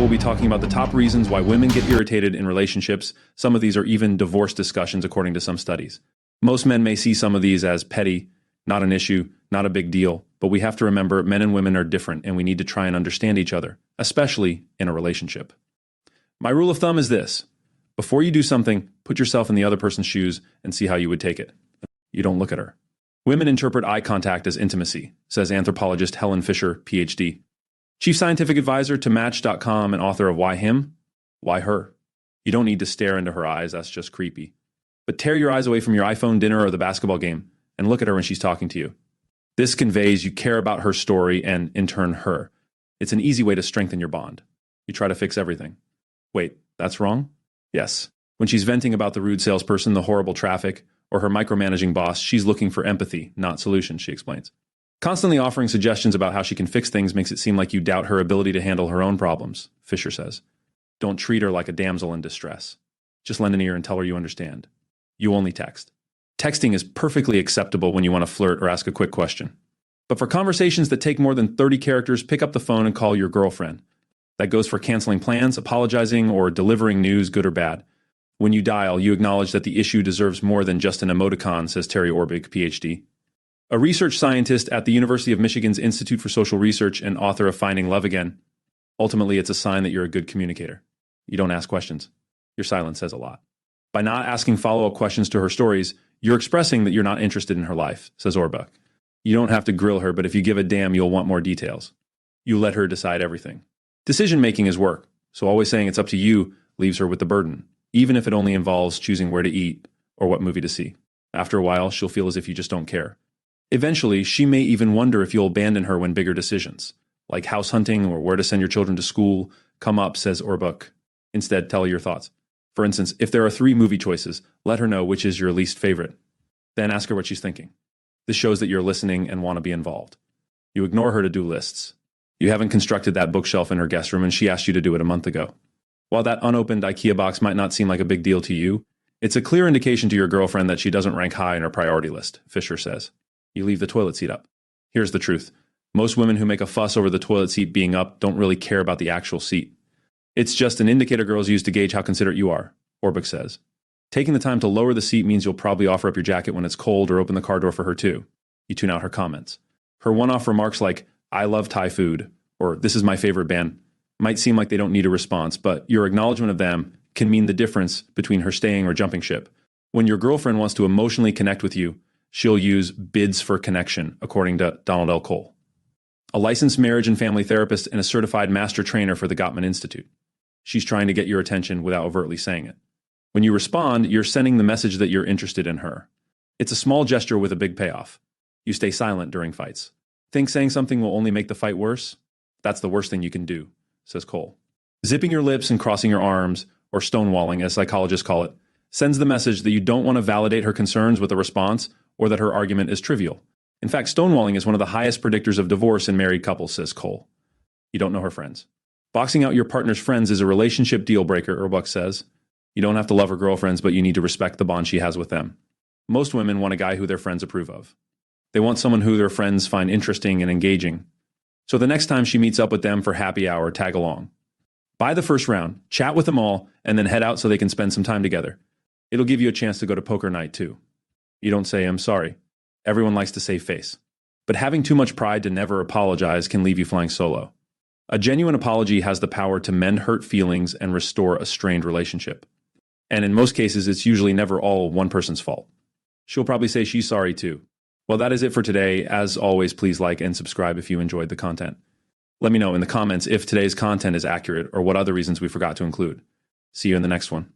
we'll be talking about the top reasons why women get irritated in relationships. Some of these are even divorce discussions, according to some studies. Most men may see some of these as petty, not an issue, not a big deal, but we have to remember men and women are different and we need to try and understand each other, especially in a relationship. My rule of thumb is this: before you do something, put yourself in the other person's shoes and see how you would take it. You don't look at her. Women interpret eye contact as intimacy, says anthropologist Helen Fisher, PhD. Chief scientific advisor to Match.com and author of Why Him? Why Her? You don't need to stare into her eyes, that's just creepy. But tear your eyes away from your iPhone, dinner, or the basketball game and look at her when she's talking to you. This conveys you care about her story and, in turn, her. It's an easy way to strengthen your bond. You try to fix everything. Wait, that's wrong? Yes. When she's venting about the rude salesperson, the horrible traffic, or her micromanaging boss, she's looking for empathy, not solutions, she explains. Constantly offering suggestions about how she can fix things makes it seem like you doubt her ability to handle her own problems, Fisher says. Don't treat her like a damsel in distress. Just lend an ear and tell her you understand. You only text. Texting is perfectly acceptable when you want to flirt or ask a quick question. But for conversations that take more than 30 characters, pick up the phone and call your girlfriend. That goes for canceling plans, apologizing, or delivering news, good or bad. When you dial, you acknowledge that the issue deserves more than just an emoticon, says Terry Orbig, PhD. A research scientist at the University of Michigan's Institute for Social Research and author of Finding Love Again. Ultimately, it's a sign that you're a good communicator. You don't ask questions. Your silence says a lot. By not asking follow-up questions to her stories, you're expressing that you're not interested in her life, says Orbach. You don't have to grill her, but if you give a damn, you'll want more details. You let her decide everything. Decision-making is work, so always saying it's up to you leaves her with the burden, even if it only involves choosing where to eat or what movie to see. After a while, she'll feel as if you just don't care. Eventually, she may even wonder if you'll abandon her when bigger decisions, like house hunting or where to send your children to school, come up, says Orbach. Instead, tell her your thoughts. For instance, if there are 3 movie choices, let her know which is your least favorite. Then ask her what she's thinking. This shows that you're listening and want to be involved. You ignore her to-do lists. You haven't constructed that bookshelf in her guest room and she asked you to do it a month ago. While that unopened IKEA box might not seem like a big deal to you, it's a clear indication to your girlfriend that she doesn't rank high in her priority list, Fisher says. You leave the toilet seat up. Here's the truth. Most women who make a fuss over the toilet seat being up don't really care about the actual seat. It's just an indicator girls use to gauge how considerate you are, Orbach says. Taking the time to lower the seat means you'll probably offer up your jacket when it's cold or open the car door for her too. You tune out her comments. Her one-off remarks like, I love Thai food, or this is my favorite band, might seem like they don't need a response, but your acknowledgement of them can mean the difference between her staying or jumping ship. When your girlfriend wants to emotionally connect with you, she'll use bids for connection, according to Donald L. Cole, a licensed marriage and family therapist and a certified master trainer for the Gottman Institute. She's trying to get your attention without overtly saying it. When you respond, you're sending the message that you're interested in her. It's a small gesture with a big payoff. You stay silent during fights. Think saying something will only make the fight worse? That's the worst thing you can do, says Cole. Zipping your lips and crossing your arms, or stonewalling as psychologists call it, sends the message that you don't want to validate her concerns with a response or that her argument is trivial. In fact, stonewalling is one of the highest predictors of divorce in married couples, says Cole. You don't know her friends. Boxing out your partner's friends is a relationship deal breaker, Orbach says. You don't have to love her girlfriends, but you need to respect the bond she has with them. Most women want a guy who their friends approve of. They want someone who their friends find interesting and engaging. So the next time she meets up with them for happy hour, tag along. Buy the first round, chat with them all, and then head out so they can spend some time together. It'll give you a chance to go to poker night too. You don't say, I'm sorry. Everyone likes to save face. But having too much pride to never apologize can leave you flying solo. A genuine apology has the power to mend hurt feelings and restore a strained relationship. And in most cases, it's usually never all one person's fault. She'll probably say she's sorry too. Well, that is it for today. As always, please like and subscribe if you enjoyed the content. Let me know in the comments if today's content is accurate or what other reasons we forgot to include. See you in the next one.